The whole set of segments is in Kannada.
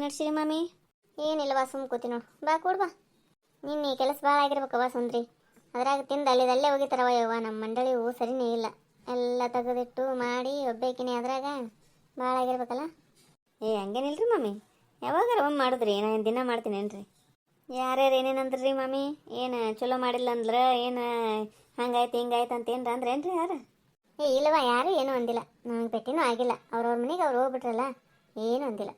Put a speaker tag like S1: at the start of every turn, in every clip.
S1: ನಡ್ಸಿರಿ ಮಾಮಿ? ಏನಿಲ್ಲವಾ, ಸುಮ್ಮ ಕೂತಿ ನೋಡು. ಬಾ ಕೂಡ ಬಾ. ನಿನ್ನೆ ಕೆಲಸ ಭಾಳ ಆಗಿರ್ಬೇಕವ ಸುಂದ್ರಿ. ಅದ್ರಾಗ ತಿಂದು ಅಲ್ಲೇ ಹೋಗಿತಾರವ ಯವ್ವ. ನಮ್ಮ ಮಂಡಳಿ ಹೂ ಸರಿನೇ ಇಲ್ಲ, ಎಲ್ಲ ತೆಗೆದಿಟ್ಟು ಮಾಡಿ ಒಬ್ಬೇಕಿನಿ. ಅದ್ರಾಗ ಭಾಳ ಆಗಿರ್ಬೇಕಲ್ಲ. ಹಂಗೇನಿಲ್ರಿ ಮಾಮಿ, ಯಾವಾಗಾರ ಒಮ್ಮೆ ಮಾಡಿದ್ರಿ, ನಾನು ದಿನ ಮಾಡ್ತೀನೇನ್ರಿ? ಯಾರ್ಯಾರು ಏನೇನಂದ್ರಿ ಮಾಮಿ? ಏನು ಚಲೋ ಮಾಡಿಲ್ಲ ಅಂದ್ರೆ ಏನು ಹಂಗಾಯ್ತು ಹಿಂಗಾಯ್ತು ಅಂತ ಏನ್ರ ಅಂದ್ರೇನ್ರಿ ಯಾರು? ಇಲ್ಲವ, ಯಾರು ಏನೂ ಅಂದಿಲ್ಲ. ನಂಗೆ ಭೇಟಿನೂ ಆಗಿಲ್ಲ. ಅವ್ರವ್ರ ಮನೆಗೆ ಅವ್ರು ಹೋಗ್ಬಿಟ್ರಲ್ಲ, ಏನೂ ಅಂದಿಲ್ಲ.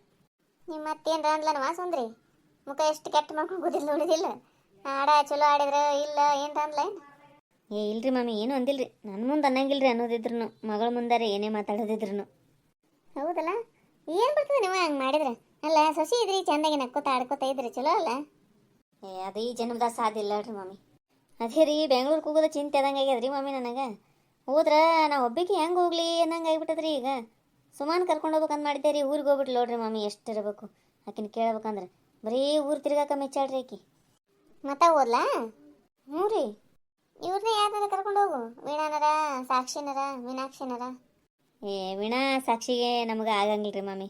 S1: ನಿಮ್ಮ ಮತ್ತೇನ್ರ ಅಂದ್ಲನವಾ ಸುಂದ್ರಿ? ಮುಖ ಎಷ್ಟು ಕೆಟ್ಟ ಮಾಡ್ಕೊಂಡು ಕೂದಿಲ್ಲ ನೋಡಿದಿಲ್ಲ? ಆಡ ಚಲೋ ಆಡಿದ್ರೆ ಇಲ್ಲ ಏನು ಅಂದ್ಲ ಏನು? ಇಲ್ರಿ ಮಾಮಿ, ಏನೂ ಅಂದಿಲ್ರಿ. ನನ್ನ ಮುಂದೆ ಅನ್ನಂಗಿಲ್ರಿ ಅನ್ನೋದಿದ್ರು, ಮಗಳ ಮುಂದಾರೆ ಏನೇ ಮಾತಾಡೋದಿದ್ರು. ಹೌದಲ್ಲ, ಏನು ಬರ್ತದೆ ನೀವು ಹಂಗೆ ಮಾಡಿದ್ರೆ? ಅಲ್ಲ, ಸೊಸಿ ಇದ್ರಿ ಚಂದಾಗಿ ನಕ್ಕೋತ ಆಡ್ಕೋತಾ ಇದ್ರಿ, ಚಲೋ ಅಲ್ಲ? ಅದು ಈ ಜನ್ಮದ ಸಾಧ್ಯ ಇಲ್ಲ ರೀ ಮಾಮಿ. ಅದೇ ರೀ, ಬೆಂಗ್ಳೂರಿಗೆ ಹೋಗೋದು ಚಿಂತೆ ಆದಂಗೆ ಆಗ್ಯದ್ರಿ ಮಾಮಿ ನನಗೆ. ಹೋದ್ರೆ ನಾ ಒಬ್ಬಕ್ಕೆ ಹೆಂಗೆ ಹೋಗ್ಲಿ ಅನ್ನಂಗೆ ಆಗ್ಬಿಟ್ಟದ್ರಿ ಈಗ. ಸುಮಾನು ಕರ್ಕೊಂಡು ಹೋಗ್ಬೇಕಂತ ಮಾಡಿದ್ದೆ ರೀ. ಊರಿಗೆ ಹೋಗ್ಬಿಟ್ಟು ನೋಡ್ರಿ ಮಾಮಿ, ಎಷ್ಟು ಇರಬೇಕು ಆಕಿನ ಕೇಳ್ಬೇಕಂದ್ರೆ. ಬರೀ ಊರು ತಿರ್ಗಾಕ ಮೆಚ್ಚಾಡ್ರಿ ಆಕಿ. ಮತ್ತೆ ಓದ್ಲಾ? ಹ್ಞೂ ರೀ. ಇವ್ರನ್ನೇ ಯಾರನ್ನಾರ ಕರ್ಕೊಂಡು ಹೋಗು. ವೀಣಾನರ, ಸಾಕ್ಷಿನರ, ಮೀನಾಕ್ಷಿನರ. ವೀಣಾ ಸಾಕ್ಷಿಗೆ ನಮಗೆ ಆಗಂಗಿಲ್ಲ ರೀ ಮಾಮಿ.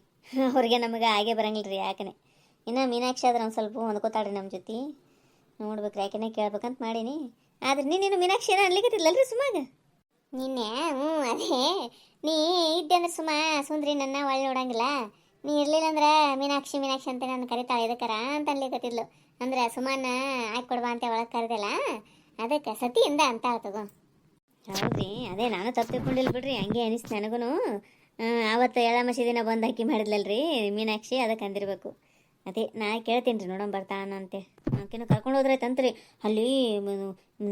S1: ಅವ್ರಿಗೆ ನಮಗೆ ಆಗೇ ಬರಂಗಿಲ್ಲ ರೀ. ಯಾಕನೆ ಇನ್ನು ಮೀನಾಕ್ಷಿ ಆದ್ರೆ ಒಂದು ಸ್ವಲ್ಪ ಹೊಂದ್ಕೋತಾಳ್ರಿ ನಮ್ಮ ಜೊತೆ. ನೋಡ್ಬೇಕು, ಯಾಕೆನೇ ಕೇಳ್ಬೇಕಂತ ಮಾಡೀನಿ. ಆದ್ರೆ ನೀನು ಮೀನಾಕ್ಷಿ ಏನೋ ಅನ್ಲಿಕ್ಕತ್ತಿಲ್ಲಲ್ರಿ ಸುಮಾಗ ನಿನ್ನೆ? ಹ್ಞೂ, ಅದೇ ನೀ ಇದ್ದೆ ಅಂದ್ರೆ ಸುಂದ್ರಿ ನನ್ನ ಒಳ್ಳೆ ನೋಡಂಗಿಲ್ಲ. ನೀ ಇರ್ಲಿಲ್ಲ ಅಂದ್ರೆ ಮೀನಾಕ್ಷಿ ಮೀನಾಕ್ಷಿ ಅಂತ ನಾನು ಕರಿತಾಳೆ ಇದಕ್ಕರ ಅಂತ ಅನ್ಲಿಕತ್ತಿದ್ಲು. ಅಂದ್ರೆ ಸುಮಾನ ಆಯ್ಕೆ ಕೊಡ್ಬಾ ಅಂತ ಒಳಗೆ ಕರೆದಿಲ್ಲ, ಅದಕ್ಕೆ ಸತಿಯಿಂದ ಅಂತ ತಗೋ. ಹೌದ್ರಿ, ಅದೇ ನಾನು ತಪ್ಪು ತಿಳ್ಕೊಂಡಿಲ್ಲ ಬಿಡ್ರಿ. ಹಂಗೆ ಅನಿಸ್ತು ನನಗೂ. ಆವತ್ತು ಎಳ್ಳಮಸಿ ದಿನ ಬಂದು ಹಾಕಿ ಮಾಡಿದ್ಲಲ್ರಿ ಮೀನಾಕ್ಷಿ, ಅದಕ್ಕೆ ಅಂದಿರ್ಬೇಕು. ಅದೇ ನಾ ಕೇಳ್ತೀನಿ ರೀ, ನೋಡೋಣ ಬರ್ತಾನ ಅಂತೆ. ಆಕಿನ ಕರ್ಕೊಂಡು ಹೋದ್ರೈತಂತ್ರಿ. ಅಲ್ಲಿ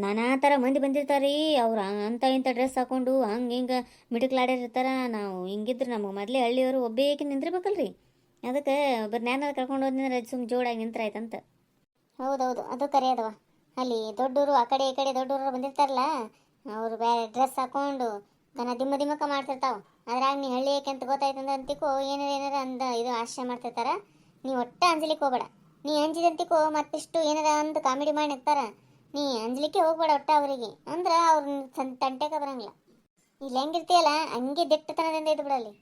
S1: ನಾನಾ ಥರ ಮಂದಿ ಬಂದಿರ್ತಾರೆ ರೀ. ಅವ್ರು ಅಂಥ ಇಂಥ ಡ್ರೆಸ್ ಹಾಕೊಂಡು ಹಂಗೆ ಹಿಂಗೆ ಮಿಟುಕ್ಲಾಡಿರ್ತಾರ. ನಾವು ಹಿಂಗಿದ್ರೆ ನಮಗೆ ಮೊದಲೇ ಹಳ್ಳಿಯವರು ಒಬ್ಬೇಕಿ ನಿಂದಿರ್ಬೇಕಲ್ರಿ. ಅದಕ್ಕೆ ಒಬ್ಬರು ನ್ಯಾನಾರ ಕರ್ಕೊಂಡು ಹೋದ್ನಂದ್ರೆ ಸುಮ್ಮ ಜೋಡಾಗಿ ನಿಂತ್ರಾಯ್ತಂತ. ಹೌದೌದು, ಅದು ಕರೆಯದವ. ಅಲ್ಲಿ ದೊಡ್ಡವರು ಆ ಕಡೆ ಈ ಕಡೆ ದೊಡ್ಡವರು ಬಂದಿರ್ತಾರಲ್ಲ, ಅವರು ಬೇರೆ ಡ್ರೆಸ್ ಹಾಕೊಂಡು ದಿಮ್ಮಕ್ಕ ಮಾಡ್ತಿರ್ತಾವ. ಅದ್ರಾಗ ನೀ ಹಳ್ಳಿ ಏಕೆ ಅಂತ ಗೊತ್ತಾಯ್ತಂದ್ರೆ ಅಂತಿಕೋ ಏನಾರ ಅಂದ ಇದು ಆಶ್ರಯ ಮಾಡ್ತಿರ್ತಾರ. ನೀ ಒಟ್ಟ ಅಂಜಲಿಕ್ಕೆ ಹೋಗ್ಬೇಡ. ನೀ ಅಂಜಿದಂತಿಕೋ ಮತ್ತಿಷ್ಟು ಏನಾರ ಅಂದು ಕಾಮಿಡಿ ಮಾಡಿ ನಿಂತಾರ. ನೀ ಅಂಜಲಿಕ್ಕೆ ಹೋಗ್ಬೇಡ ಒಟ್ಟ ಅವರಿಗೆ, ಅಂದ್ರೆ ಅವ್ರ ತಂಟೆಗೆ ಬರಂಗಿಲ್ಲ. ಇಲ್ಲಿ ಹೆಂಗಿರ್ತೀಯಲ್ಲ ಹಂಗೆ ದಿಟ್ಟತನದಿಂದ ಇದ್ದು ಬಿಡಲ್ಲಿ.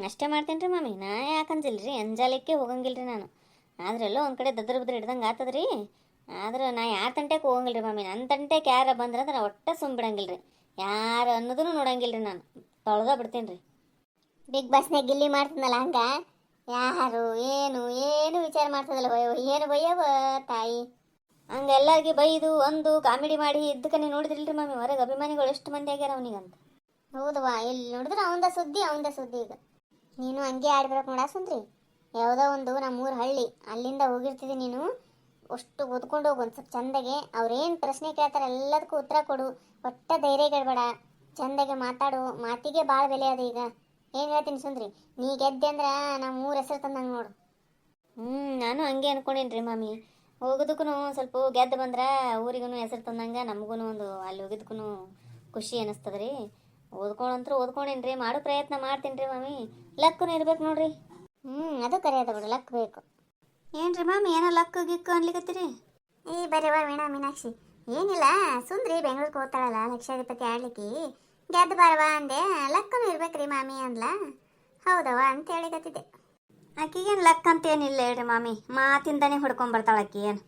S1: ಅಷ್ಟೇ ಮಾಡ್ತೀನಿ ರೀ ಮಾಮಿ. ನಾ ಯಾಕೆ ಅಂಜಿಲ್ರಿ, ಅಂಜಲಿಕ್ಕೆ ಹೋಗಂಗಿಲ್ರಿ ನಾನು. ಆದ್ರೆಲ್ಲೋ ಒಂದು ಕಡೆ ದದ್ರ ಬದ್ರ ಹಿಡ್ದಂಗೆ ಆಗ್ತದ್ರಿ. ಆದ್ರೆ ನಾ ಯಾರ ತಂಟೆಗೆ ಹೋಗಂಗಿಲ್ರಿ ಮಾಮಿ. ನನ್ನ ತಂಟೆಗೆ ಯಾರ ಬಂದ್ರಂದ್ರೆ ನಾ ಒಟ್ಟ ಸುಮ್ಬಿಡಂಗಿಲ್ರಿ. ಯಾರು ಅನ್ನೋದನ್ನು ನೋಡಂಗಿಲ್ರಿ. ನಾನು ತೊಳ್ದ ಬಿಡ್ತೀನಿ ರೀ. ಬಿಗ್ ಬಾಸ್ನಾಗ ಗಿಲ್ಲಿ ಮಾಡ್ತಿದ್ನಲ್ಲ ಹಂಗ ಯಾರು ಏನು ಏನು ವಿಚಾರ ಮಾಡ್ತದಲ್ಲ ಏನು ಬಯ್ಯವ ತಾಯಿ. ಹಂಗೆ ಎಲ್ಲರಿಗೆ ಬೈದು ಒಂದು ಕಾಮಿಡಿ ಮಾಡಿ ಇದ್ದಕ್ಕೆ ನೀವು ನೋಡಿದ್ರಿಲ್ರಿ ಮಾಮಿ, ಹೊರಗೆ ಅಭಿಮಾನಿಗಳು ಎಷ್ಟು ಮಂದಿ ಆಗ್ಯಾರ ಅವನಿಗಂತ. ಹೌದವಾ, ಎಲ್ಲಿ ನೋಡಿದ್ರೆ ಅವಂದ ಸುದ್ದಿ ಈಗ. ನೀನು ಹಂಗೆ ಆಡ್ಬೇಕು ನೋಡ ಸುಂದ್ರಿ. ಯಾವುದೋ ಒಂದು ನಮ್ಮೂರು ಹಳ್ಳಿ, ಅಲ್ಲಿಂದ ಹೋಗಿರ್ತಿದ್ದಿ ನೀನು. ಅಷ್ಟು ಓದ್ಕೊಂಡು ಹೋಗು ಒಂದು ಸ್ವಲ್ಪ ಚಂದಾಗೆ. ಅವ್ರೇನು ಪ್ರಶ್ನೆ ಕೇಳ್ತಾರೆ ಎಲ್ಲದಕ್ಕೂ ಉತ್ತರ ಕೊಡು. ಒಟ್ಟ ಧೈರ್ಯ ಗೆಡಬೇಡ, ಚಂದಾಗೆ ಮಾತಾಡು. ಮಾತಿಗೆ ಭಾಳ ಬೆಲೆ ಅದ ಈಗ. ಏನು ಹೇಳ್ತೀನಿ ಸುಂದ್ರಿ, ನೀ ಗೆದ್ದೆ ಅಂದ್ರೆ ನಮ್ಮ ಊರ ಹೆಸರು ತಂದಂಗೆ ನೋಡು. ನಾನು ಹಂಗೆ ಅನ್ಕೊಂಡೇನಿ ರೀ ಮಾಮಿ. ಹೋಗೋದಕ್ಕೂ ಸ್ವಲ್ಪ ಗೆದ್ದು ಬಂದ್ರೆ ಊರಿಗೂ ಹೆಸರು ತಂದಂಗೆ, ನಮಗೂ ಒಂದು ಅಲ್ಲಿ ಹೋಗಿದ್ಕೂ ಖುಷಿ ಅನ್ನಿಸ್ತದೆ ರೀ. ಓದ್ಕೊಂಡಂತರೂ ಓದ್ಕೊಂಡೇನಿ ರೀ, ಮಾಡೋ ಪ್ರಯತ್ನ ಮಾಡ್ತೀನಿ ರೀ ಮಾಮಿ. ಲಕ್ಕೂ ಇರ್ಬೇಕು ನೋಡ್ರಿ. ಅದು ಕರೆಯದ ಬಿಡು, ಲಕ್ ಬೇಕು. ಏನ್ರಿ ಮಾಮಿ, ಏನೋ ಲಕ್ ಗಿಕ್ಕು ಅನ್ಲಿಕತ್ತೀರಿ? ಬರೀವಾ ವೀಣಾ ಮೀನಾಕ್ಷಿ, ಏನಿಲ್ಲ. ಸುಂದ್ರಿ ಬೆಂಗ್ಳೂರಿಗೆ ಹೋಗ್ತಾಳಲ್ಲ ಲಕ್ಷಾಧಿಪತಿ ಆಡ್ಲಿಕ್ಕೆ, ಗೆದ್ದು ಬಾರವಾ ಅಂದೆ. ಲಕ್ಕೂ ಇರ್ಬೇಕ್ರಿ ಮಾಮಿ ಅಂದ್ಲ. ಹೌದವ ಅಂತ ಹೇಳಿಕತ್ತಿದ್ದೆ. ಆಕಿಗೇನು ಲಕ್ ಅಂತ ಏನಿಲ್ಲ ಹೇಳ್ರಿ ಮಾಮಿ. ಮಾತಿಂದಾನೆ ಹೊಡ್ಕೊಂಬರ್ತಾಳೆ ಆಕಿ. ಏನು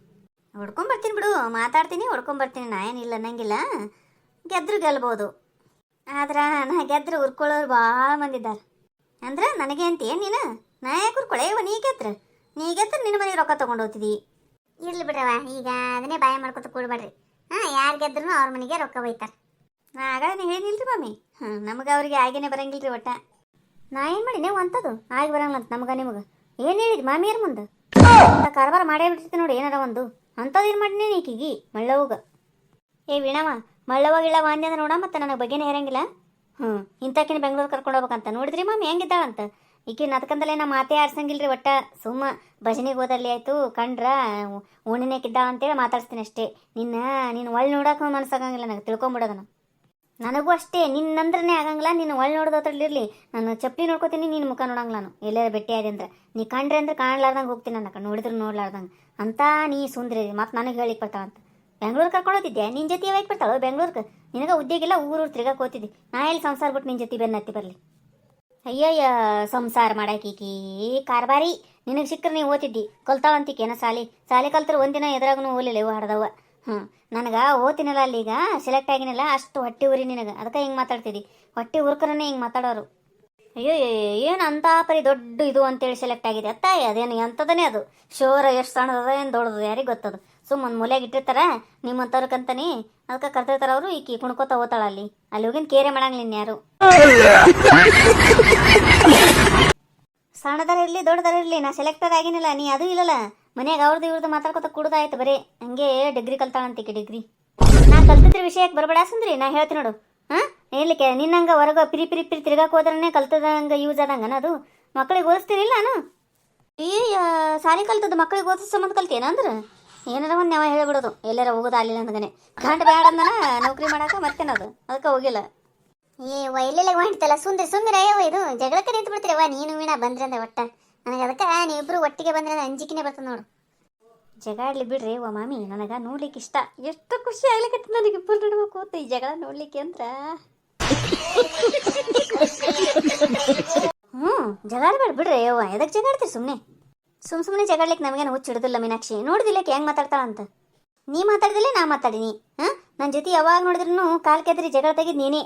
S1: ಹೊಡ್ಕೊಂಬರ್ತೀನಿ ಬಿಡು, ಮಾತಾಡ್ತೀನಿ ಹೊಡ್ಕೊಂಬರ್ತೀನಿ. ನಾ ಏನಿಲ್ಲ ಅನ್ನಂಗಿಲ್ಲ. ಗೆದ್ರು ಗೆಲ್ಬೋದು. ಆದ್ರೆ ನಾ ಗೆದ್ರೆ ಉರ್ಕೊಳ್ಳೋರು ಭಾಳ ಮಂದಿದ್ದಾರೆ. ಅಂದ್ರೆ ನನಗೆ ಅಂತ ಏನು ನೀನು? ನಾ ಯಾಕೆ ಉರ್ಕೊಳ್ಳೇವ? ನೀ ಗೆದ್ರೆ ನಿನ್ನ ಮನೆಗೆ ರೊಕ್ಕ ತೊಗೊಂಡು ಹೋಗ್ತಿದ್ದಿ. ಇರ್ಲಿ ಬಿಡ್ರವ, ಈಗ ಅದನ್ನೇ ಬಾಯ ಮಾಡ್ಕೊತ ಕೂಡ್ಬೇಡ್ರಿ. ಯಾರು ಗೆದ್ರು ಅವ್ರ ಮನೆಗೆ ರೊಕ್ಕ ಒಯ್ತಾರೆ. ಆಗ ನೀವು ಏನಿಲ್ರಿ ಮಾಮಿ. ನಮಗೆ ಅವ್ರಿಗೆ ಆಗೇನೆ ಬರಂಗಿಲ್ರಿ ಒಟ್ಟ. ನಾ ಏನು ಮಾಡಿ ನೀವು ಅಂಥದ್ದು ಆಗಿ ಬರಂಗಂತ ನಮ್ಗೆ ನಿಮಗೆ ಏನು ಹೇಳಿದ್ರಿ ಮಾಮಿಯರ ಮುಂದೆ? ಅಂತ ಕಾರ್ಬಾರ ಮಾಡೇ ಬಿಟ್ಟಿರ್ತೀನಿ ನೋಡಿ ಏನಾರ ಒಂದು. ಅಂಥದ್ದು ಏನು ಮಾಡಿನಿ ಈಕಿಗಿ ಮಳ್ಳವಾಗ. ವೀಣವ, ಮಳ್ಳವ ಗಿಳ್ಳವ ಅಂದೆ ಅಂದ್ರೆ ನೋಡ, ಮತ್ತೆ ನನಗೆ ಬಗ್ಗೆನೇ ಇರಂಗಿಲ್ಲ. ಇಂಥಕಿನ ಬೆಂಗ್ಳೂರು ಕರ್ಕೊಂಡು ಹೋಗ್ಬೇಕಂತ ನೋಡಿದ್ರಿ ಮಾಮಿ ಹೆಂಗಿದ್ದಾಳಂತ. ಈಕಿನ ಅದಕ್ಕಂದಲೇ ನಾ ಮಾತೇ ಆಡ್ಸಂಗಿಲ್ರಿ ಒಟ್ಟ. ಸುಮ್ಮ ಭಜನೆಗೆ ಹೋದಲ್ಲಿ ಆಯಿತು, ಕಂಡ್ರ ಓಣಿನೇಕಿದ್ದ ಅಂತೇಳಿ ಮಾತಾಡ್ಸ್ತೀನಿ ಅಷ್ಟೇ. ನೀನು ಒಳ್ಳೆ ನೋಡೋಕೆ ಮನಸ್ಸಾಗಂಗಿಲ್ಲ ನನಗೆ, ತಿಳ್ಕೊಂಬಿಡೋದನ್ನು. ನನಗೂ ಅಷ್ಟೇ, ನಿನ್ನಂದ್ರೇ ಆಗಂಗಿಲ್ಲ. ನೀನು ಒಳ್ಳೆ ನೋಡೋದ್ರಲ್ಲಿರಲಿ, ನಾನು ಚಪ್ಪಲಿ ನೋಡ್ಕೋತೀನಿ, ನೀನು ಮುಖ ನೋಡಂಗಿಲ್ಲ. ನಾನು ಎಲ್ಲಾರ ಭೇಟಿ ಆದೆ ಅಂದ್ರೆ ನೀ ಕಂಡ್ರೆ ಅಂದ್ರೆ ಕಾಣ್ಲಾರ್ದಂಗೆ ಹೋಗ್ತೀನಿ. ನನ್ನ ನೋಡಿದ್ರೆ ನೋಡ್ಲಾರ್ದಂಗೆ ಅಂತ ನೀ ಸುಂದ್ರಿ. ಮತ್ತು ನನಗೆ ಹೇಳಿಕ್ ಬರ್ತಾಳಂತ ಬೆಂಗ್ಳೂರು ಕರ್ಕೊಂಡು ಹೋಗಿದ್ದೆ. ನಿನ್ನ ಜೊತೆ ಯಾವಾಗ ಬರ್ತಾಳು ಬೆಂಗ್ಳೂರ್ಗೆ? ನಿನಗೆ ಉದ್ಯೋಗಿಲ್ಲ, ಊರು ತಿರ್ಗಾಕ್ ಹೋಗ್ತಿದ್ದಿ. ನಾ ಎಲ್ಲಿ ಸಂಸಾರ ಬಿಟ್ಟು ನಿನ್ನ ಜೊತೆ ಬೆನ್ನತ್ತಿ ಬರಲಿ? ಅಯ್ಯಯ್ಯ, ಸಂಸಾರ ಮಾಡಾಕೀಕಿ ಕಾರ್ಬಾರಿ.
S2: ನಿನಗೆ ಸಿಕ್ಕರೆ ನೀವು ಓದ್ತಿದ್ದಿ ಕಲ್ತಾಳಂತಿಕೇನ ಸಾಲಿ ಕಲ್ತ್ರೆ ಒಂದಿನ ಎದುರಾಗೂ ಓಲಿಲ್ಲ ಇವು ಹಾಡ್ದವ. ನನಗೆ ಓದ್ತೀನಲ್ಲ ಅಲ್ಲಿ ಈಗ ಸೆಲೆಕ್ಟ್ ಆಗಿನಲ್ಲ ಅಷ್ಟು ಹೊಟ್ಟೆ ಉರಿ ನಿನಗೆ, ಅದಕ್ಕೆ ಹಿಂಗೆ ಮಾತಾಡ್ತಿದ್ದಿ. ಹೊಟ್ಟೆ ಉರ್ಕರನೇ ಹಿಂಗೆ ಮಾತಾಡೋರು. ಅಯ್ಯೋ ಏನು ಅಂತ ಪರಿ ದೊಡ್ಡ ಇದು ಅಂತೇಳಿ ಸೆಲೆಕ್ಟ್ ಆಗಿದೆ ಅತ್ತ, ಅದೇನು ಎಂಥದನೇ ಅದು ಶೋರ ಎಷ್ಟು ಸಣ್ಣದ ಏನು ದೊಡ್ಡದು ಯಾರಿಗೆ ಗೊತ್ತದು. ಸುಮ್ಮನೆ ಮೂಲೆಗೆ ಇಟ್ಟಿರ್ತಾರ ನಿಮ್ಮಂಥವ್ರಕ್ಕಂತಾನೆ, ಅದಕ್ಕೆ ಕರ್ತಿರ್ತಾರ ಅವರು. ಈಕಿ ಕುಣ್ಕೋತ ಓದ್ತಾಳ ಅಲ್ಲಿ ಹೋಗಿನ ಕೇರೆ ಮಾಡಂಗಿಲ್ಲ ಇನ್ಯಾರು. ಸಣ್ಣದರ ಇರಲಿ ದೊಡ್ಡದರ ಇರಲಿ, ನಾ ಸೆಲೆಕ್ಟರ್ ಆಗಿನಿಲ್ಲ, ನೀ ಅದು ಇಲ್ಲಲ್ಲ ಮನ್ಯಾಗ ಅವ್ರದ್ದು ಇವ್ರದ್ದು ಮಾತಾಡ್ಕೊತ ಕುಡ್ದಾಯ್ತು ಬರೀ. ಹಂಗೆ ಡಿಗ್ರಿ ಕಲ್ತಾಳಂತಿಕೆ ಡಿಗ್ರಿ. ನಾ ಕಲ್ತಿದ್ರ ವಿಷಯಕ್ಕೆ ಬರಬೇಡ ಸುಂದ್ರಿ, ನಾ ಹೇಳ್ತೀನಿ ನೋಡು. ಹೇಳಲಿಕ್ಕೆ ನಿನ್ನಂಗೆ ಹೊರಗೆ ಪಿರಿ ಪಿರಿ ಪಿರಿ ತಿರ್ಗಾಕ್ ಹೋದ್ರೇ ಕಲ್ತದಂಗೆ ಯೂಸ್ ಆದಂಗನ ಅದು. ಮಕ್ಳಿಗೆ ಓದಿಸ್ತೀನಿಲ್ಲ ನಾನು. ಈ ಸಾಲಿ ಕಲ್ತದ್ದು ಮಕ್ಳಿಗೆ ಓದಿಸೋ ಸಂಬಂಧ ಕಲ್ತೇನ ಅಂದ್ರೆ ಏನಾರ ಒಂದು ನಾವು ಹೇಳ್ಬಿಡೋದು, ಎಲ್ಲಾರ ಹೋಗೋದು ಅಲ್ಲಿಲ್ಲ ಅಂದಗನೆ. ಗಂಡ ಬ್ಯಾಡ ಅಂದನ ನೌಕರಿ ಮಾಡಾಕ ಮರ್ತೇನದು, ಅದಕ್ಕೆ ಹೋಗಿಲ್ಲ.
S1: ಎಲ್ಲೆಲ್ಲ ಹೊಂಟಲ್ಲ ಸುಂದ್ರಿ ಸುಮ್ಮಿರಯ್ಯವ, ಇದು ಜಗಳಕ್ಕೆ ನಿಂತು ಬಿಡ್ತೀರವ್ವ ನೀನು ವೀಣಾ ಬಂದ್ರೆ ಅಂದ್ರೆ ಒಟ್ಟ. ನನಗೆ ಅದಕ್ಕೆ ನೀವಿಬ್ರು ಒಟ್ಟಿಗೆ ಬಂದ್ರೆ ಅಂಜಿಕೆನೇ ಬರ್ತದೆ ನೋಡು.
S2: ಜಗಾಡ್ಲಿ ಬಿಡ್ರಿ ಓ ಮಾಮಿ, ನನಗೆ ನೋಡ್ಲಿಕ್ಕೆ ಇಷ್ಟ. ಎಷ್ಟು ಖುಷಿ ಆಗ್ಲಿಕ್ಕೆ ನನಗೆ ಇಬ್ಬರು ನಡುವೆ ಕೂತು ಈ ಜಗಳ ನೋಡ್ಲಿಕ್ಕೆ ಅಂತ. ಜಗಾಡ್ಬೇಡ ಬಿಡ್ರಿ ಅವ್ವ, ಎದಕ್ಕೆ ಜಗಾಡ್ತೀರಿ ಸುಮ್ಮನೆ. ಸುಮ್ಮನೆ ಜಗಾಡ್ಲಿಕ್ಕೆ ನಮಗೇನು ಹುಚ್ಚಿಡುದಿಲ್ಲ ಮೀನಾಕ್ಷಿ. ನೋಡಿದಿಲ್ಲಕ್ಕೆ ಹೆಂಗೆ ಮಾತಾಡ್ತಾಳಂತ. ನೀ ಮಾತಾಡ್ದಿಲ್ಲ ನಾ ಮಾತಾಡಿನಿ. ನನ್ನ ಜೊತೆ ಯಾವಾಗ ನೋಡಿದ್ರು ಕಾಲ್ ಕೆದ್ರಿ ಜಗಳ ತೆಗಿದ್ ನೀನೇ.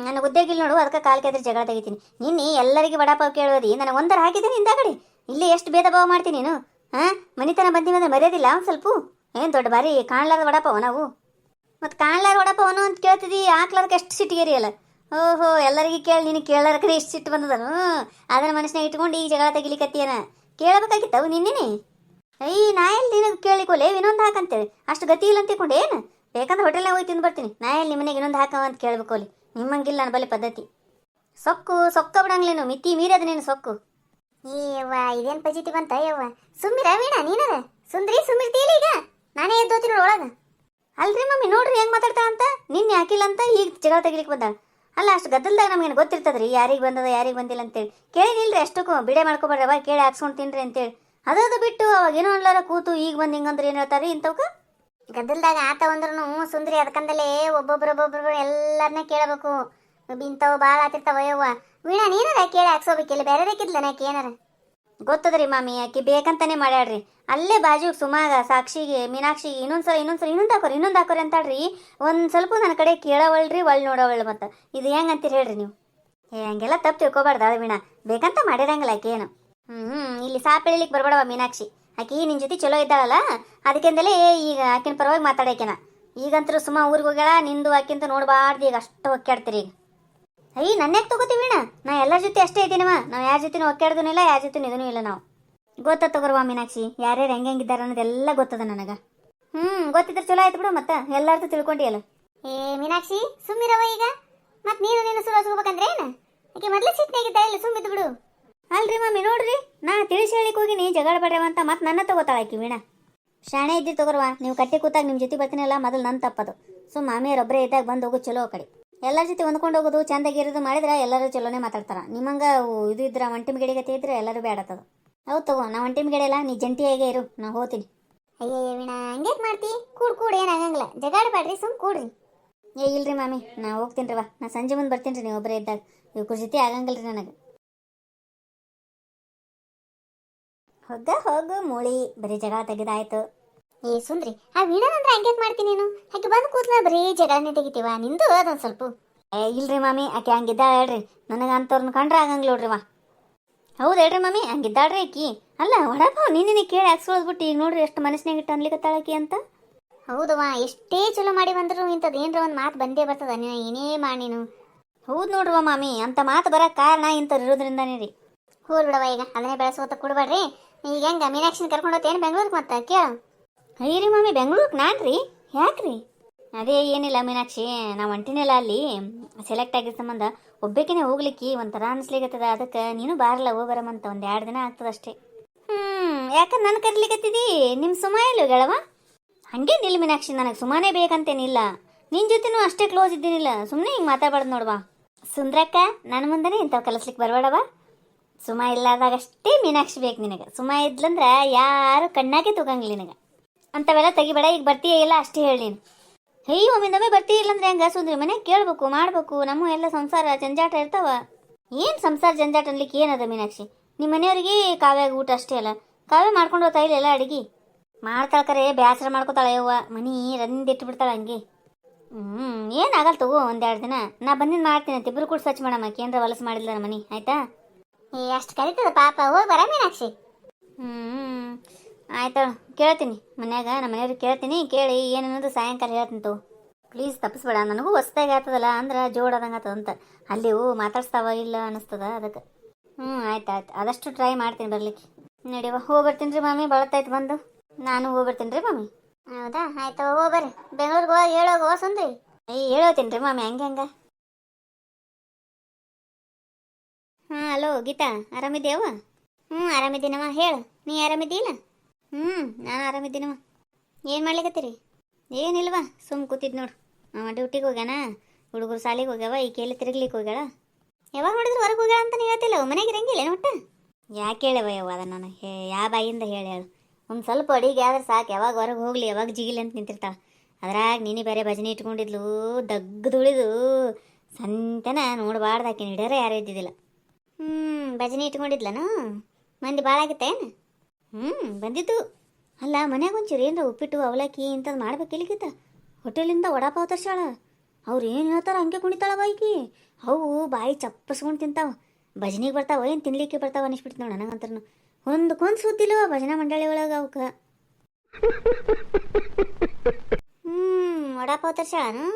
S2: ನನಗೆ ಉದ್ಯೋಗ ಇಲ್ಲ ನೋಡು, ಅದಕ್ಕೆ ಕಾಲ್ ಕೆದ್ರಿ ಜಗಳ ತೆಗಿತೀನಿ. ನಿನ್ನೆ ಎಲ್ಲರಿಗೆ ಬಡಾಪಾವ್ ಕೇಳೋದಿ, ನನಗೆ ಒಂದರ ಹಾಕಿದ್ದೀನಿ ಹಿಂದಾಗಡಿ. ಇಲ್ಲೇ ಎಷ್ಟು ಭೇದ ಭಾವ ಮಾಡ್ತೀನಿ ನೀನು. ಮನಿತನ ಬಂದೀವಿ ಅಂದ್ರೆ ಮರ್ಯಾದಿಲ್ಲ ಒಂದು ಸ್ವಲ್ಪ. ಏನು ದೊಡ್ಡ ಬಾರಿ ಕಾಣ್ಲಾರ್ದ ವಡಾಪಾವ ನಾವು. ಮತ್ತು ಕಾಣ್ಲಾರ ವಡಾಪಾವನು ಅಂತ ಕೇಳ್ತಿದ್ದಿ, ಹಾಕ್ಲಾರ್ಕ ಎಷ್ಟು ಸಿಟ್ಟಿಗೇರಿ ಅಲ್ಲ. ಓಹೋ, ಎಲ್ಲರಿಗೆ ಕೇಳಿ ನೀನು ಕೇಳಾರ್ಕರೆ ಎಷ್ಟು ಸಿಟ್ಟು ಬಂದದನು. ಅದನ್ನ ಮನಸ್ಸಿನಾಗ ಇಟ್ಕೊಂಡು ಈಗ ಜಗಳ ತೆಗಿಲಿಕತ್ತೀಯನ. ಕೇಳಬೇಕಾಗಿತ್ತವು ನಿನ್ನೆ. ನಾ ಎಲ್ಲಿ ನಿನಗೆ ಕೇಳಿಕೊಲೆ ಇನ್ನೊಂದು ಹಾಕಂತೇಳಿ ಅಷ್ಟು ಗತಿ ಇಲ್ಲ ಅಂತ ತಿಳ್ಕೊಂಡು ಏನು. ಬೇಕಂದ್ರೆ ಹೋಟೆಲ್ನಾಗ ಹೋಗಿ ತಿಂದು ಬರ್ತೀನಿ. ನಾ ಎಲ್ಲಿ ನಿಮ್ಮನೆಗೆ ಇನ್ನೊಂದು ಹಾಕವ ಅಂತ ಕೇಳಬೇಕು ಅಲ್ಲಿ. ನಿಮ್ಮಂಗಿಲ್ಲ ನನ್ನ ಬಳಿ ಪದ್ಧತಿ. ಸೊಕ್ಕ ಬಿಡಂಗ್ಲೇನು, ಮಿತಿ ಮೀರದ ನೀನು ಸೊಕ್ಕು.
S1: ಯವ್ವ ಇದೇನು ಪಜಿತಿ ಬಂತ ಯವ್ವ. ಸುಮ್ಮಿರ ವೀಣಾ ನೀನದ ಸುಂದ್ರಿ ಸುಮ್ಮಿರ್ತೀಲ್ಲ ಈಗ. ನಾನೇ ಎದ್ದೋತಿ ನೋಡು ಒಳಗೆ.
S2: ಅಲ್ರಿ ಮಮ್ಮಿ ನೋಡ್ರಿ ಹೆಂಗೆ ಮಾತಾಡ್ತಾ ಅಂತ. ನಿನ್ನೆ ಹಾಕಿಲ್ಲ ಅಂತ ಈಗ ಜಗಳ ತೆಗಿಲಿಕ್ಕೆ ಬಂದಾಳ. ಅಲ್ಲ ಅಷ್ಟು ಗದ್ದಲ್ದಾಗ ನಮಗೇನು ಗೊತ್ತಿರ್ತದ್ರಿ ಯಾರಿಗೆ ಬಂದದ ಯಾರಿಗೆ ಬಂದಿಲ್ಲ ಅಂತೇಳಿ. ಕೇಳಿನಿಲ್ರಿ ಅಷ್ಟಕ್ಕೂ ಬಿಡೆ ಮಾಡ್ಕೊಬೇಡ್ರಿ ಅವ ಕೇಳಿ ಹಾಕ್ಸ್ಕೊಂಡು ತಿನ್ರಿ ಅಂತೇಳಿ. ಅದು ಬಿಟ್ಟು ಅವಾಗ ಏನೋ ಅನ್ಲಾರ ಕೂತು ಈಗ ಬಂದು ಹಿಂಗಂದ್ರೆ ಏನು ಹೇಳ್ತಾರೆ ಇಂಥವ್ಕ.
S1: ಗದ್ದಲ್ದಾಗ ಆತ ಅಂದ್ರೂ ಸುಂದ್ರಿ ಅದಕ್ಕಂದಲೇ ಒಬ್ಬೊಬ್ರು ಎಲ್ಲರನ್ನ ಕೇಳಬೇಕು. ಇಂಥವು ಭಾಳ ಆತಿರ್ತಾವ ಯವ್ವ. ವೀಣಾ ನೀನಾರ ಕೇಳಿ ಹಾಕ್ಸೋಬೇಕಿಲ್ಲ ಬೇರೆ ಬೇಕಿದ್ಲ ನಾಕೆ ಏನಾರ.
S2: ಗೊತ್ತದ್ರಿ ಮಾಮಿ, ಆಕಿ ಬೇಕಂತಾನೆ ಮಾಡ್ಯಾಡ್ರಿ. ಅಲ್ಲೇ ಬಾಜು ಸುಮಾಗ ಸಾಕ್ಷಿಗೆ ಮೀನಾಕ್ಷಿಗೆ ಇನ್ನೊಂದು ಹಾಕೋರಿ ಅಂತಾಳ್ರಿ. ಒಂದು ಸ್ವಲ್ಪ ನನ್ನ ಕಡೆ ಕೇಳವಳ್ರಿ ಒಳ್ಳೆ ನೋಡವಳ್ಳಿ. ಮತ್ತು ಇದು ಹೆಂಗೆ ಅಂತೀರಿ ಹೇಳ್ರಿ ನೀವು. ಹಂಗೆಲ್ಲ ತಪ್ಪು ತಿಳ್ಕೊಬಾರ್ದು ಅಳು ವೀಣಾ, ಬೇಕಂತ ಮಾಡಿರಂಗಿಲ್ಲ ಆಕೆ ಏನು. ಇಲ್ಲಿ ಸಾಪ್ ಹೇಳಿಲಿಕ್ಕೆ ಬರಬೇಡವ ಮೀನಾಕ್ಷಿ. ಆಕಿ ನಿನ್ನ ಜೊತೆ ಚಲೋ ಇದ್ದಾಳಲ್ಲ ಅದಕ್ಕಿಂದಲೇ ಈಗ ಆಕಿನ ಪರವಾಗಿ ಮಾತಾಡೋಕೆನ. ಈಗಂತರೂ ಸುಮ್ಮ ಊರಿಗೆ ಹೋಗ್ಯಾಳ, ನಿಂದು ಆಕಿಂತ ನೋಡಬಾರ್ದು ಈಗ ಅಷ್ಟು ಒಕ್ಕಾಡ್ತೀರಿ ಈಗ. ನನ್ಯಾಕೆ ತಗೋತೀವಿ ವೀಣಾ, ನಾ ಎಲ್ಲರ ಜೊತೆ ಅಷ್ಟೇ ಇದ್ದೀನವ. ನಾವು ಯಾರ ಜೊತೆನೂ ಒಕ್ಕಾಡ್ದೂ ಯಾರ ಜೊತೆನೂ ಇದೂ ಇಲ್ಲ ನಾವು. ಗೊತ್ತ ತಗೋರುವ ಮೀನಾಕ್ಷಿ, ಯಾರ್ಯಾರು ಹೆಂಗಿದ್ದಾರೆ ಅನ್ನೋದೆಲ್ಲ ಗೊತ್ತದ ನನಗೆ. ಗೊತ್ತಿದ್ರೆ ಚಲೋ ಆಯ್ತು ಬಿಡು. ಮತ್ತೆ ಎಲ್ಲಾರ್ದು ತಿಳ್ಕೊಂಡಿಯಲ್ಲ.
S1: ಮೀನಾಕ್ಷಿ ಸುಮ್ಮಿರವ ಈಗ. ಮತ್ತೆ ನೀನು ಸುರೋಜ್ ಹೋಗ್ಬೇಕಂದ್ರೆ ಏನು ಆಕೆ ಮೊದಲೇ ಸಿಟ್ನಾಗಿದ್ದ ಇಲ್ಲ ಸುಮ್ಮಿದ್ದು ಬಿಡು.
S2: ಅಲ್ರಿ ಮಮ್ಮಿ ನೋಡ್ರಿ, ನಾ ತಿಳಿಸಿ ಹೇಳಿಕ್ ಹೋಗಿ ನೀ ಜಗಳ ಬಡ್ರವ ಅಂತ ಮತ್ತೆ ನನ್ನ ತಗೋತಾಳ ಆಕಿ ವೀಣಾ. ಶಾಣೆ ಇದ್ದಿ ತಗೋರ್ವಾ, ನೀವು ಕಟ್ಟಿ ಕೂತಾಗ ನಿಮ್ಮ ಜೊತೆ ಬರ್ತೀನಲ್ಲ ಮೊದಲು ನನ್ನ ತಪ್ಪದು. ಮಾಮಿಯರೊಬ್ಬರೇ ಇದ್ದಾಗ ಬಂದು ಹೋಗೋದು ಚಲೋ ಆ ಕಡೆ. ಎಲ್ಲರ ಜೊತೆ ಹೊಂದ್ಕೊಂಡು ಹೋಗೋದು ಚಂದಾಗಿರೋದು ಮಾಡಿದ್ರೆ ಎಲ್ಲರೂ ಚಲೋನೇ ಮಾತಾಡ್ತಾರ. ನಿಮ್ಮಂಗೆ ಇದು ಇದ್ರೆ ಒಂಟಿಮ್ ಗಿಡಿಗತಿ ಇದ್ರೆ ಎಲ್ಲರೂ ಬೇಡತ್ತದ. ಹೌದು ತಗೋ, ನಾ ಒಂಟಿಮ್ ಗಿಡ ಇಲ್ಲ, ನೀ ಜಂಟಿಯಾಗೇ ಇರು, ನಾ ಹೋಗ್ತೀನಿ.
S1: ಅಯ್ಯೋ ವೀಣಾ ಹಂಗೇಕ್ ಮಾಡ್ತಿ? ಕೂಡ್ ಏನಾಗಂಗಿಲ್ಲ, ಜಗಾಡಬೇಡ್ರಿ ಸುಮ್ ಕೂಡ್ರಿ.
S2: ಇಲ್ರಿ ಮಾಮಿ, ನಾ ಹೋಗ್ತೀನಿ ರೀ. ನಾ ಸಂಜೆ ಮುಂದೆ ಬರ್ತೀನಿ ರೀ, ನೀವು ಒಬ್ಬರೇ ಇದ್ದಾಗ. ಇವ್ರ ಜೊತೆ ಆಗಂಗಿಲ್ಲ ರೀ ನನಗೆ. ಹೋಗು ಮೂಳಿ, ಬರೀ ಜಗಳ ತೆಗೆದಾಯ್ತು.
S1: ಸುಂದ್ರಿ ಆ ವೀಣಾನಂದ್ರೆ ಹಂಗೇಕ್ ಮಾಡ್ತೀನಿ ನೀನು. ಆಕೆ ಬಂದು ಕೂತ್ಲ ಬರೀ ಜಗಳನೇ ತೆಗಿತೀವ, ನಿಂದು ಅದೊಂದು ಸ್ವಲ್ಪ.
S2: ಇಲ್ರಿ ಮಾಮಿ, ಆಕೆ ಹಂಗಿದ್ದಾಳ ಹೇಳ್ರಿ. ನನಗೆ ಅಂಥವ್ರನ್ನ ಕಂಡ್ರೆ ಆಗಂಗಿಲ್ಲ ನೋಡ್ರಿ ವಾ. ಹೌದು ಹೇಳ್ರಿ ಮಾಮಿ, ಹಂಗಿದ್ದಾಳ್ರಿ ಆಕಿ. ಅಲ್ಲ ವಡಾಪಾವ್ ನಿನ್ನೆ ಕೇಳಿ ಹಾಕ್ಸ್ಕೊಳ್ಬಿಟ್ಟು ಈಗ ನೋಡ್ರಿ ಎಷ್ಟು ಮನಸ್ಸಿನಾಗ ಇಟ್ಟು ಅನ್ಲಿಕತ್ತಾಳಕಿ ಅಂತ.
S1: ಹೌದವ್ವ, ಎಷ್ಟೇ ಚಲೋ ಮಾಡಿ ಬಂದ್ರು ಇಂಥದ್ದು ಏನರ ಒಂದು ಮಾತು ಬಂದೇ ಬರ್ತದ. ನೀನು ಏನೇ ಮಾಡಿ ನೀನು.
S2: ಹೌದು ನೋಡ್ರಿವ ಮಾಮಿ, ಅಂತ ಮಾತು ಬರೋಕ್ಕೆ ಕಾರಣ ಇಂಥವ್ರು ಇರೋದ್ರಿಂದಾನೇ ರೀ.
S1: ಹೋಲ್ ಬಿಡವ, ಈಗ ಅದನ್ನೇ ಬೆಳೆಸೋತ ಕೊಡ್ಬೇಡ್ರಿ. ಈಗ ಹೆಂಗ ಮೀನಾಕ್ಷಿನ ಕರ್ಕೊಂಡು ಹೋಗ್ತೇನು ಬೆಂಗ್ಳೂರ್ಗೆ? ಮತ್ತೆ ಕೇಳ.
S2: ಅಯ್ಯರಿ ಮಾಮಿ, ಬೆಂಗ್ಳೂರ್ಗೆ ನಾನು ರೀ? ಯಾಕ್ರಿ? ಅದೇ ಏನಿಲ್ಲ ಮೀನಾಕ್ಷಿ, ನಾವು ಹೊಂಟಿನಿಲ್ಲ ಅಲ್ಲಿ ಸೆಲೆಕ್ಟ್ ಆಗಿದ್ದ ಸಂಬಂಧ ಒಬ್ಬಾಕಿನೇ ಹೋಗ್ಲಿಕ್ಕೆ ಒಂಥರ ಅನಿಸ್ಲಿಕ್ಕತ್ತದ. ಅದಕ್ಕೆ ನೀನು ಬಾರಲ್ಲ ಹೋಗ್ಬರಮಂತ. ಒಂದು 2 ದಿನ ಆಗ್ತದಷ್ಟೇ. ಯಾಕಂದ್ರೆ ನಾನು ಕರ್ಲಿಕ್ಕತ್ತಿದ್ದಿ ನಿಮ್ಮ ಸುಮ ಎಲ್ಲೂ ಗೆಳವ? ಹಾಗೆ ನಿಲ್ಲ ಮೀನಾಕ್ಷಿ, ನನಗೆ ಸುಮ್ಮನೆ ಬೇಕಂತೇನಿಲ್ಲ. ನಿನ್ನ ಜೊತೆನೂ ಅಷ್ಟೇ ಕ್ಲೋಸ್ ಇದ್ದೀನಿಲ್ಲ. ಸುಮ್ಮನೆ ಹಿಂಗೆ ಮಾತಾಡ್ಬಾರ್ದು ನೋಡುವ. ಸುಂದ್ರಕ್ಕ, ನನ್ನ ಮುಂದೆನೇ ಇಂಥವು ಕಲಿಸ್ಲಿಕ್ಕೆ ಬರಬೇಡವ. ಸುಮ ಇಲ್ಲಾರ್ದಾಗಷ್ಟೇ ಮೀನಾಕ್ಷಿ ಬೇಕು ನಿನಗೆ. ಸುಮ ಇದ್ಲಂದ್ರೆ ಯಾರು ಕಣ್ಣಾಗೆ ತಗಂಗಿಲ್ಲ ನಿನಗೆ. ಅಂಥವೆಲ್ಲ ತೆಗಿಬೇಡ. ಈಗ ಬರ್ತೀಯ ಇಲ್ಲ ಅಷ್ಟೇ ಹೇಳಿ ನೀನು. ಒಮ್ಮಿಂದೊಮ್ಮೆ ಬರ್ತೀಯ ಇಲ್ಲಂದ್ರೆ ಹೆಂಗೆ ಸುಂದ್ರಿ? ಮನೆ ಕೇಳಬೇಕು ಮಾಡಬೇಕು. ನಮ್ಮ ಎಲ್ಲ ಸಂಸಾರ ಜಂಜಾಟ ಇರ್ತಾವ. ಏನು ಸಂಸಾರ ಜಂಜಾಟ ಅನ್ಲಿಕ್ಕೆ ಏನದ ಮೀನಾಕ್ಷಿ? ನಿಮ್ಮ ಮನೆಯವ್ರಿಗೆ ಕಾವ್ಯಾಗ ಊಟ ಅಷ್ಟೇ ಅಲ್ಲ, ಕಾವ್ಯ ಮಾಡ್ಕೊಂಡು ಹೋಗ್ತಾ ಇಲ್ಲ ಎಲ್ಲ ಅಡಿಗೆ ಮಾಡ್ತಾಳ್ಕರೆ ಬೇಸರ ಮಾಡ್ಕೋತಾಳೆ ಯವ್ವ, ಮನಿ ರಂದಿಟ್ಟು ಬಿಡ್ತಾಳೆ ಹಂಗೆ. ಏನಾಗಲ್ಲ ತಗೋ, ಒಂದೆರಡು ದಿನ ನಾ ಬಂದಿದ್ದು ಮಾಡ್ತೀನಿ ಅಂತ ಇಬ್ರು ಕೂಡ ಸ್ವಚ್ಛ ಮಾಡಮ್ಮ, ಏನ್ರ ಹೊಲಸು ಮಾಡಿಲ್ಲ ನಮ್ಮ ಮನೆ ಆಯ್ತಾ.
S1: ಅಷ್ಟು ಕರಿತದ ಪಾಪ, ಹೋಗಿ ಬರ ಮೀನಾಕ್ಷಿ.
S2: ಆಯ್ತಾಳು, ಕೇಳ್ತೀನಿ ಮನ್ಯಾಗ, ನಮ್ಮ ಮನೆಯವ್ರಿಗೆ ಕೇಳ್ತೀನಿ, ಕೇಳಿ ಏನನ್ನೋದು ಸಾಯಂಕಾಲ ಹೇಳ್ತೀನಿ ತಗೋ. ಪ್ಲೀಸ್ ತಪ್ಪಿಸ್ಬೇಡ, ನನಗೂ ಹೊಸ್ದಾಗಿ ಆಗ್ತದಲ್ಲ ಅಂದ್ರೆ ಜೋಡಾದಂಗೆ ಆಗ್ತದಂತ, ಅಲ್ಲಿ ಮಾತಾಡ್ಸ್ತಾವ ಇಲ್ಲ ಅನ್ನಿಸ್ತದ ಅದಕ್ಕೆ. ಆಯ್ತು ಆದಷ್ಟು ಟ್ರೈ ಮಾಡ್ತೀನಿ ಬರ್ಲಿಕ್ಕೆ. ನಡಿವ ಹೋಗಿ ಬರ್ತೀನಿ ರೀ ಮಮ್ಮಿ, ಬಳತ್ತಾಯ್ತು ಬಂದು. ನಾನು ಹೋಗಿ ಬರ್ತೀನಿ ರೀ ಮಮ್ಮಿ.
S1: ಹೌದಾ, ಆಯ್ತು ಹೋಗಿ ಬರ್ರಿ. ಬೆಂಗ್ಳೂರಿಗೆ ಹೋಗಿ ಹೇಳೋಗು ಸುಂದ್ರಿ.
S2: ಹೇಳೋತೀನಿ ರೀ ಮಮ್ಮಿ, ಹಂಗೆ. ಹಲೋ ಗೀತಾ, ಆರಾಮಿದ್ಯಾವ?
S1: ಆರಾಮಿದ್ದೀನಮ್ಮ, ಹೇಳು. ನೀ ಆರಾಮಿದ್ದೀಲ್ಲ?
S2: ನಾನು ಆರಾಮಿದ್ದೀನವ. ಏನು ಮಾಡ್ಲಿಕತ್ತೀರಿ? ಏನಿಲ್ವಾ, ಸುಮ್ಮ ಕೂತಿದ್ ನೋಡು. ಅವ ಡ್ಯೂಟಿಗೆ ಹೋಗ್ಯಾನ, ಹುಡುಗರು ಸಾಲಿಗೆ ಹೋಗ್ಯಾವ, ಈ ಕೇಳಿ ತಿರುಗ್ಲಿಕ್ಕೆ ಹೋಗ್ಯಾಳ.
S1: ಯಾವಾಗ ನೋಡಿದ್ರು ಹೊರಗೆ ಹೋಗ್ಯಾಳ ಅಂತಾನೆ ಹೇಳ್ತಿಲ್ಲ, ಮನೆಗೆ ಇರಂಗಿಲ್ಲ ಒಟ್ಟು.
S2: ಯಾಕೆ ಹೇಳವ ಯವ್ವ ಅದನ್ನು ನಾನು ಯಾವ ಬಾಯಿಂದ ಹೇಳು ಒಂದು ಸ್ವಲ್ಪ ಅಡಿಗೆ ಆದ್ರೆ ಸಾಕು, ಯಾವಾಗ ಹೊರಗೆ ಹೋಗ್ಲಿ ಯಾವಾಗ ಜಿಗಿಲಿ ಅಂತ ನಿಂತಿರ್ತಾಳೆ. ಅದ್ರಾಗ ನೀನು ಬೇರೆ ಭಜನೆ ಇಟ್ಕೊಂಡಿದ್ಲು, ದಗ್ದುಳಿದು ಸಂತೆನ ನೋಡಬಾರ್ದಾಕೆ ಹಿಡಿಯೋರೆ ಯಾರೂ ಇದ್ದಿದ್ದಿಲ್ಲ.
S1: ಭಜನೆ ಇಟ್ಕೊಂಡಿದ್ಲನು? ಮಂದಿ ಭಾಳ ಆಗಿತ್ತೇನು?
S2: ಬಂದಿದ್ದು. ಅಲ್ಲ ಮನ್ಯಾಗ ಒಂಚೂರು ಏನರ ಉಪ್ಪಿಟ್ಟು ಅವಲಕ್ಕಿ ಇಂಥದ್ದು ಮಾಡ್ಬೇಕಿಲ್ಲಿಗಿತ್ತ. ಹೋಟೆಲಿಂದ ವಡಾಪಾವ್ ತರ್ಸಾಳ, ಅವ್ರು ಏನು ಹೇಳ್ತಾರ ಹಂಗೆ ಕುಣಿತಾಳ ಬಾಯಿಗೆ. ಅವು ಬಾಯಿ ಚಪ್ಪಸ್ಕೊಂಡು ತಿಂತಾವ. ಭಜನೆಗೆ ಬರ್ತಾವ ಏನು ತಿನ್ಲಿಕ್ಕೆ ಬರ್ತಾವ ಅನಿಸ್ಬಿಡ್ತು ನೋಡು ನನಗಂತೂ. ಒಂದಕ್ಕೊಂದು ಸುದ್ದಿಲ್ಲವ ಭಜನಾ ಮಂಡಳಿ ಒಳಗೆ ಅವಕ್ಕೆ.
S1: ವಡಾಪಾವ್ ತರ್ಸಾಳನು?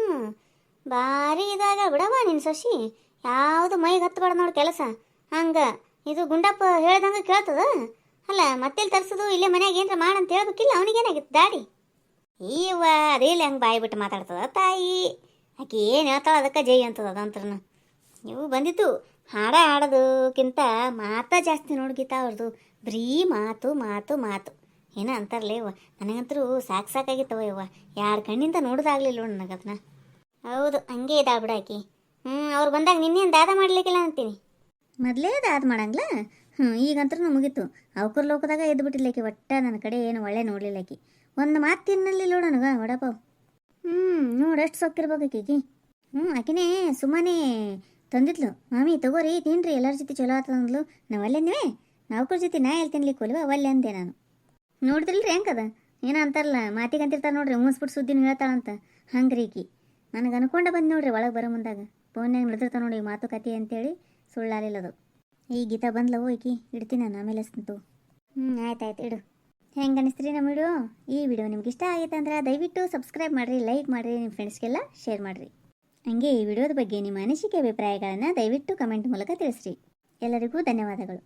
S1: ಭಾರಿ ಇದಾಗ ಬಿಡವ ನಿನ್ನ ಸೊಸಿ. ಯಾವುದು ಮೈಗೆ ಹತ್ತಬೇಡ ನೋಡಿ ಕೆಲಸ. ಹಂಗೆ ಇದು ಗುಂಡಪ್ಪ ಹೇಳ್ದಂಗೆ ಕೇಳ್ತದ. ಅಲ್ಲ ಮತ್ತೆಲ್ಲಿ ತರ್ಸೋದು, ಇಲ್ಲೇ ಮನ್ಯಾಗ ಏನಾರ ಮಾಡಂತ ಹೇಳ್ಬೇಕಿಲ್ಲ, ಅವನಿಗೇನಾಗಿತ್ತು ದಾಡಿ?
S2: ಈವ ಅದೇ ಇಲ್ಲ ಹಂಗೆ ಬಾಯಿ ಬಿಟ್ಟು ಮಾತಾಡ್ತದ ತಾಯಿ. ಆಕೆ ಏನು ಹೇಳ್ತಾಳ ಅದಕ್ಕೆ ಜೈ ಅಂತದ ಅದಂತ್ರನ. ನೀವು ಬಂದಿತ್ತು ಹಾಡ ಹಾಡೋದಕ್ಕಿಂತ ಮಾತಾ ಜಾಸ್ತಿ ನೋಡ್ಗಿತ್ತ ಅವ್ರದ್ದು. ಬರೀ ಮಾತು ಮಾತು ಮಾತು ಏನೋ ಅಂತಾರಲ್ಲ ಇವ. ನನಗಂತರೂ ಸಾಕಾಗಿತ್ತವ ಇವ, ಯಾರ ಕಣ್ಣಿಂದ ನೋಡೋದಾಗ್ಲಿಲ್ಲ ನನಗೆ ಅದನ್ನ.
S1: ಹೌದು, ಹಂಗೆ ಇದ್ದಾಳ ಬಿಡಾಕಿ. ಅವ್ರು ಬಂದಾಗ ನಿನ್ನೇನು ದಾದ ಮಾಡ್ಲಿಕ್ಕಿಲ್ಲ ಅಂತೀನಿ.
S2: ಮೊದಲೇ ದಾದ ಮಾಡಂಗ್ಲ. ಈಗಂತೂ ಮುಗೀತು. ಅವಕರ ಲೋಕದಾಗ ಎದ್ದು ಬಿಟ್ಟಿಲ್ಲಕಿ, ಒಟ್ಟ ನನ್ನ ಕಡೆ ಏನು ಒಳ್ಳೆ ನೋಡ್ಲಿಲ್ಲಕಿ. ಒಂದು ಮಾತು ತಿನ್ನಲಿಲ್ಲ ನನಗೆ ವಡಪಾವ್. ನೋಡಷ್ಟು ಸೊಕ್ಕಿರ್ಬೇಕು ಆಕಿಗೆ. ಆಕಿನೇ ಸುಮ್ಮನೆ ತಂದಿದ್ಲು, ಮಾಮಿ ತಗೋರಿ ತಿನ್ರಿ ಎಲ್ಲರ ಜೊತೆ ಚಲೋ ಆತಂದ್ಲು. ನಾವು ಅಲ್ಲೇಂದ್ವೇ, ನಾವ್ಕರ ಜೊತೆ ನಾ ಎಲ್ಲಿ ತಿನ್ಲಿಕ್ಕೆ ಒಲ್ವ ಒಲ್ಲೆ ಅಂದೆ ನಾನು. ನೋಡಿದ್ರಿಲ್ರಿ ಹೆಂಗದ, ಏನೋ ಅಂತಾರಲ್ಲ ಮಾತಿಗೆ ಅಂತಿರ್ತಾರೆ ನೋಡ್ರಿ, ಮೂಸ್ಬಿಟ್ಟು ಸುದ್ದಿನ ಹೇಳ್ತಾಳಂತ. ಹಂಗ್ರಿ ಈಕಿ ನನಗೆ ಅನ್ಕೊಂಡ ಬಂದು ನೋಡ್ರಿ ಒಳಗೆ ಬರೋ ಮುಂದಾಗ. ಫೋನ್ಯಾಗ ನಡೆದಿರ್ತಾವ ನೋಡಿ ಮಾತುಕತೆ ಅಂತೇಳಿ, ಸುಳ್ಳಾಲಿಲ್ಲದು. ಈ ಗೀತಾ ಬಂದ್ಲವೋ ಈಕಿ, ಇಡ್ತೀನಿ ನಾನು, ಆಮೇಲೆ ಹಚ್ತಂತು. ಆಯ್ತಾಯ್ತು ಇಡು. ಹೆಂಗೆ ಅನಿಸ್ತೀರಿ ನಮ್ಮ ವಿಡಿಯೋ? ಈ ವಿಡಿಯೋ ನಿಮ್ಗೆ ಇಷ್ಟ ಆಗೈತೆ ಅಂದ್ರೆ ದಯವಿಟ್ಟು ಸಬ್ಸ್ಕ್ರೈಬ್ ಮಾಡಿರಿ, ಲೈಕ್ ಮಾಡಿರಿ, ನಿಮ್ಮ ಫ್ರೆಂಡ್ಸ್ಗೆಲ್ಲ ಶೇರ್ ಮಾಡಿರಿ. ಹಂಗೆ ಈ ವಿಡಿಯೋದ ಬಗ್ಗೆ ನಿಮ್ಮ ಅನಿಸಿಕೆ ಅಭಿಪ್ರಾಯಗಳನ್ನು ದಯವಿಟ್ಟು ಕಮೆಂಟ್ ಮೂಲಕ ತಿಳಿಸ್ರಿ. ಎಲ್ಲರಿಗೂ ಧನ್ಯವಾದಗಳು.